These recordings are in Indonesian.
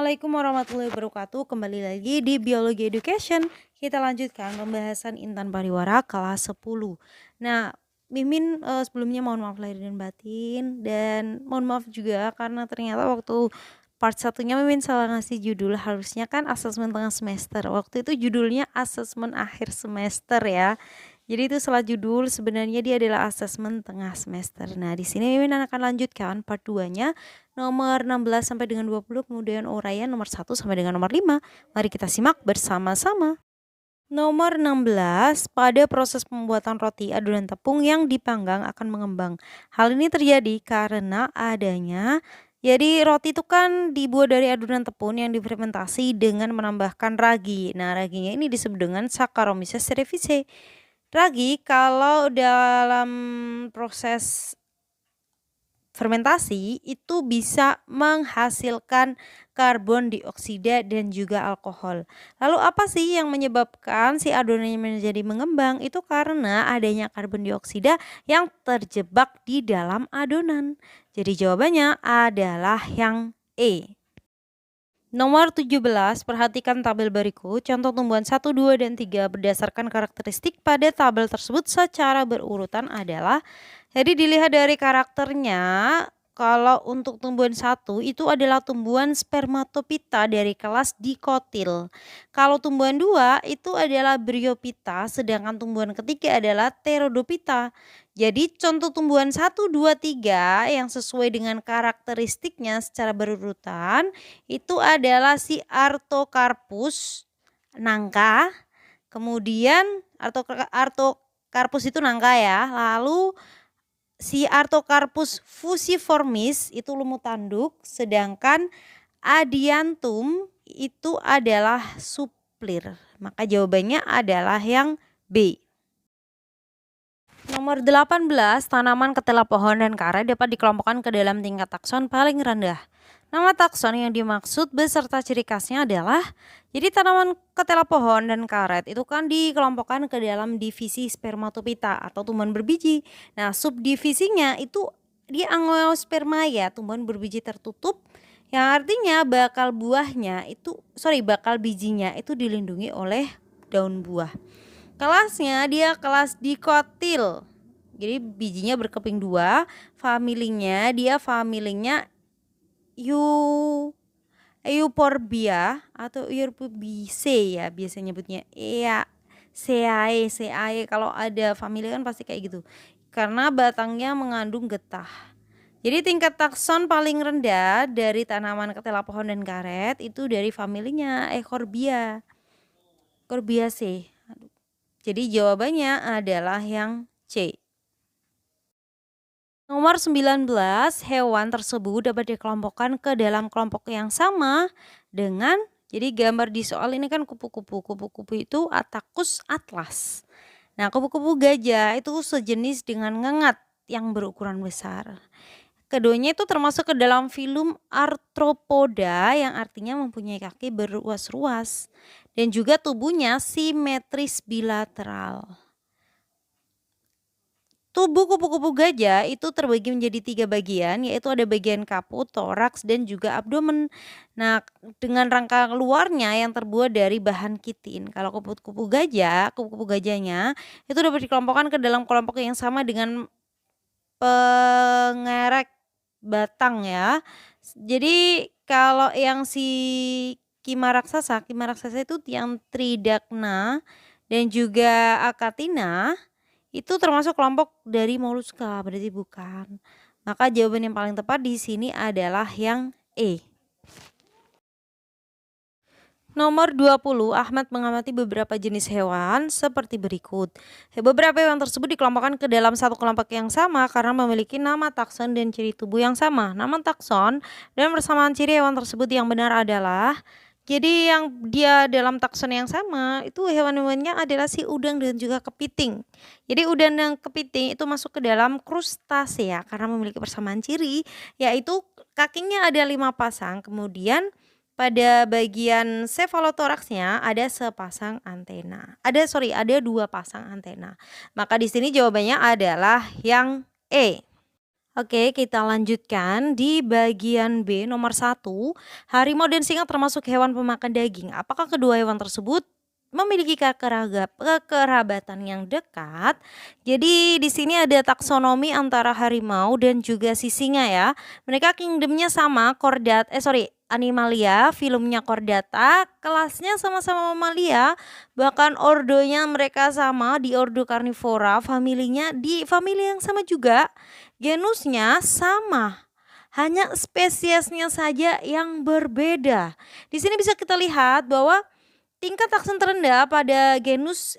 Assalamualaikum warahmatullahi wabarakatuh. Kembali lagi di Biologi Education. Kita lanjutkan pembahasan Intan Pariwara kelas 10. Nah, Mimin sebelumnya mohon maaf lahir dan batin, dan mohon maaf juga karena ternyata waktu part satunya Mimin salah ngasih judul. Harusnya kan asesmen tengah semester. Waktu itu judulnya asesmen akhir semester ya. Jadi itu salah judul, sebenarnya dia adalah asesmen tengah semester. Nah, di sini Mimin akan lanjutkan part 2-nya nomor 16 sampai dengan 20, kemudian uraian nomor 1 sampai dengan nomor 5. Mari kita simak bersama-sama. Nomor 16, pada proses pembuatan roti, adonan tepung yang dipanggang akan mengembang. Hal ini terjadi karena adanya, jadi roti itu kan dibuat dari adonan tepung yang difermentasi dengan menambahkan ragi. Nah, raginya ini disebut dengan Saccharomyces cerevisiae. Ragi kalau dalam proses fermentasi itu bisa menghasilkan karbon dioksida dan juga alkohol. Lalu apa sih yang menyebabkan si adonannya menjadi mengembang? Itu karena adanya karbon dioksida yang terjebak di dalam adonan. Jadi jawabannya adalah yang E. Nomor 17, perhatikan tabel berikut. Contoh tumbuhan 1, 2, dan 3 berdasarkan karakteristik pada tabel tersebut secara berurutan adalah. Jadi dilihat dari karakternya, kalau untuk tumbuhan 1 itu adalah tumbuhan spermatopita dari kelas dikotil. Kalau tumbuhan 2 itu adalah bryopita, sedangkan tumbuhan ketiga adalah pterodopita. Jadi contoh tumbuhan 1, 2, 3 yang sesuai dengan karakteristiknya secara berurutan itu adalah si Artocarpus nangka, kemudian Artocarpus itu nangka ya, lalu si Artocarpus fusiformis itu lumut tanduk, sedangkan Adiantum itu adalah suplir. Maka jawabannya adalah yang B. Nomor 18, tanaman ketela pohon dan karet dapat dikelompokkan ke dalam tingkat takson paling rendah. Nama takson yang dimaksud beserta ciri khasnya adalah, jadi tanaman ketela pohon dan karet itu kan dikelompokkan ke dalam divisi spermatopita atau tumbuhan berbiji. Nah, subdivisinya itu di angiosperma ya, tumbuhan berbiji tertutup, yang artinya bakal bijinya itu dilindungi oleh daun buah. Kelasnya dia kelas dikotil. Jadi bijinya berkeping 2, familinya Euphorbia atau Euphorbiaceae ya biasanya nyebutnya. Iya, Cae. Kalau ada familia kan pasti kayak gitu. Karena batangnya mengandung getah. Jadi tingkat takson paling rendah dari tanaman ketela pohon dan karet itu dari familinya Euphorbiaceae. Jadi jawabannya adalah yang C. Nomor 19, hewan tersebut dapat dikelompokkan ke dalam kelompok yang sama dengan, jadi gambar di soal ini kan kupu-kupu. Kupu-kupu itu Attacus atlas. Nah, kupu-kupu gajah itu sejenis dengan ngengat yang berukuran besar. Keduanya itu termasuk ke dalam filum Arthropoda yang artinya mempunyai kaki berruas-ruas dan juga tubuhnya simetris bilateral. Tubuh kupu-kupu gajah itu terbagi menjadi 3 bagian, yaitu ada bagian kaput, toraks, dan juga abdomen. Nah, dengan rangka luarnya yang terbuat dari bahan kitin. Kalau kupu-kupu gajahnya itu dapat dikelompokkan ke dalam kelompok yang sama dengan pengerek batang ya. Jadi kalau yang si Kima raksasa itu yang Tridacna dan juga Achatina itu termasuk kelompok dari moluska, berarti bukan. Maka jawaban yang paling tepat di sini adalah yang E. Nomor 20, Ahmad mengamati beberapa jenis hewan seperti berikut. Beberapa hewan tersebut dikelompokkan ke dalam satu kelompok yang sama karena memiliki nama takson dan ciri tubuh yang sama. Nama takson dan persamaan ciri hewan tersebut yang benar adalah, jadi yang dia dalam takson yang sama itu hewan-hewannya adalah si udang dan juga kepiting. Jadi udang dan kepiting itu masuk ke dalam krustasea karena memiliki persamaan ciri, yaitu kakinya ada 5 pasang, kemudian pada bagian cephalotoraxnya ada sepasang antena. Ada 2 pasang antena. Maka di sini jawabannya adalah yang E. Oke, kita lanjutkan di bagian B nomor satu. Harimau dan singa termasuk hewan pemakan daging. Apakah kedua hewan tersebut memiliki kekerabatan yang dekat? Jadi di sini ada taksonomi antara harimau dan juga si singa ya. Mereka kingdomnya sama, Animalia, filmnya Chordata, kelasnya sama-sama mamalia, bahkan ordonya mereka sama di ordo Carnivora, familinya di famili yang sama juga. Genusnya sama, hanya spesiesnya saja yang berbeda. Di sini bisa kita lihat bahwa tingkat takson terendah pada genus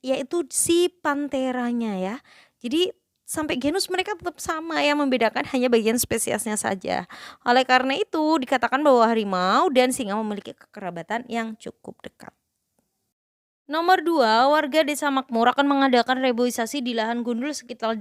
yaitu si Pantheranya ya. Jadi sampai genus mereka tetap sama, yang membedakan hanya bagian spesiesnya saja. Oleh karena itu dikatakan bahwa harimau dan singa memiliki kekerabatan yang cukup dekat. Nomor 2, warga desa makmur akan mengadakan reboisasi di lahan gundul sekitar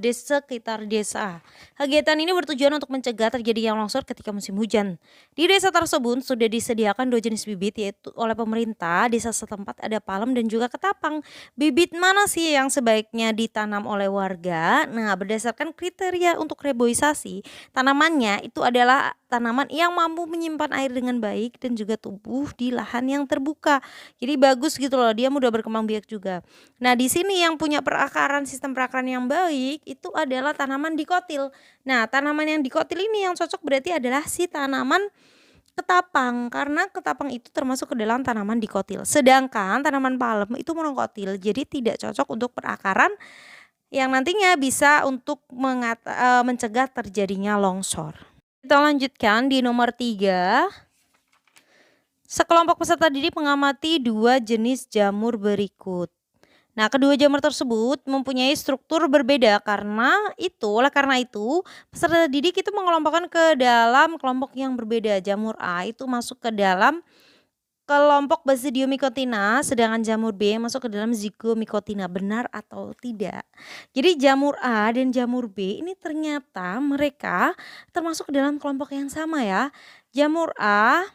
desa. Kegiatan ini bertujuan untuk mencegah terjadinya longsor ketika musim hujan. Di desa tersebut sudah disediakan 2 jenis bibit, yaitu oleh pemerintah desa setempat ada palem dan juga ketapang. Bibit mana sih yang sebaiknya ditanam oleh warga? Nah, berdasarkan kriteria untuk reboisasi, tanamannya itu adalah tanaman yang mampu menyimpan air dengan baik dan juga tumbuh di lahan yang terbuka. Jadi bagus gitu loh, dia mudah berkembang biak juga. Nah, di sini yang punya sistem perakaran yang baik itu adalah tanaman dikotil. Nah, tanaman yang dikotil ini yang cocok berarti adalah si tanaman ketapang, karena ketapang itu termasuk ke dalam tanaman dikotil. Sedangkan tanaman palem itu monokotil, jadi tidak cocok untuk perakaran yang nantinya bisa untuk mencegah terjadinya longsor. Kita lanjutkan di nomor 3. Sekelompok peserta didik mengamati 2 jenis jamur berikut. Nah, kedua jamur tersebut mempunyai struktur berbeda oleh karena itu peserta didik itu mengelompokkan ke dalam kelompok yang berbeda. Jamur A itu masuk ke dalam kelompok Basidiomycotina, sedangkan jamur B masuk ke dalam Zygomycotina. Benar atau tidak? Jadi jamur A dan jamur B ini ternyata mereka termasuk ke dalam kelompok yang sama ya. Jamur A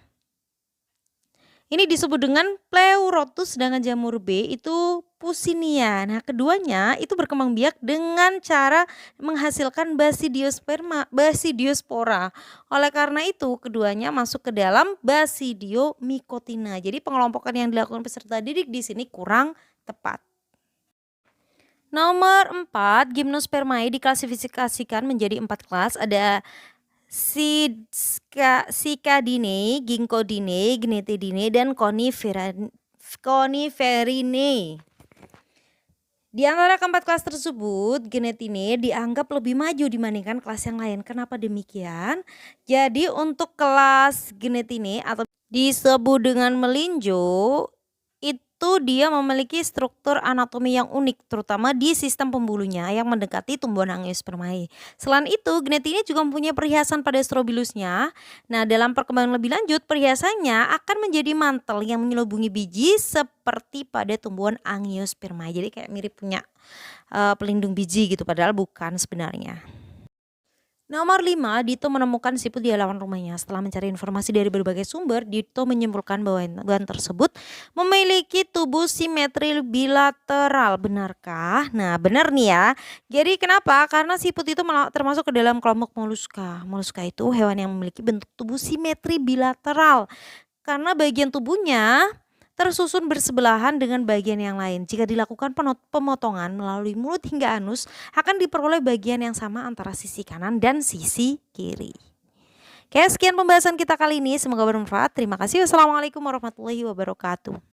ini disebut dengan Pleurotus, sedangkan jamur B itu Pusinia. Nah, keduanya itu berkembang biak dengan cara menghasilkan Basidiospora. Oleh karena itu, keduanya masuk ke dalam Basidiomycotina. Jadi pengelompokan yang dilakukan peserta didik di sini kurang tepat. Nomor 4, Gymnospermae diklasifikasikan menjadi 4 kelas. Ada Cicadinae, Ginkgodinae, Gnetidinae, dan Coniferinae. Di antara keempat kelas tersebut, Gnetidinae dianggap lebih maju dibandingkan kelas yang lain. Kenapa demikian? Jadi untuk kelas Gnetidinae atau disebut dengan melinjo, itu dia memiliki struktur anatomi yang unik, terutama di sistem pembuluhnya yang mendekati tumbuhan Angiospermae. Selain itu, Gnetidinae juga mempunyai perhiasan pada strobilusnya. Nah, dalam perkembangan lebih lanjut, perhiasannya akan menjadi mantel yang menyelubungi biji seperti pada tumbuhan Angiospermae. Jadi kayak mirip punya pelindung biji gitu, padahal bukan sebenarnya. Nomor 5, Dito menemukan siput di halaman rumahnya. Setelah mencari informasi dari berbagai sumber, Dito menyimpulkan bahwa hewan tersebut memiliki tubuh simetri bilateral. Benarkah? Nah, benar nih ya. Jadi kenapa? Karena siput itu termasuk ke dalam kelompok moluska. Moluska itu hewan yang memiliki bentuk tubuh simetri bilateral. Karena bagian tubuhnya tersusun bersebelahan dengan bagian yang lain. Jika dilakukan pemotongan melalui mulut hingga anus, akan diperoleh bagian yang sama antara sisi kanan dan sisi kiri. Oke, sekian pembahasan kita kali ini. Semoga bermanfaat. Terima kasih. Wassalamualaikum warahmatullahi wabarakatuh.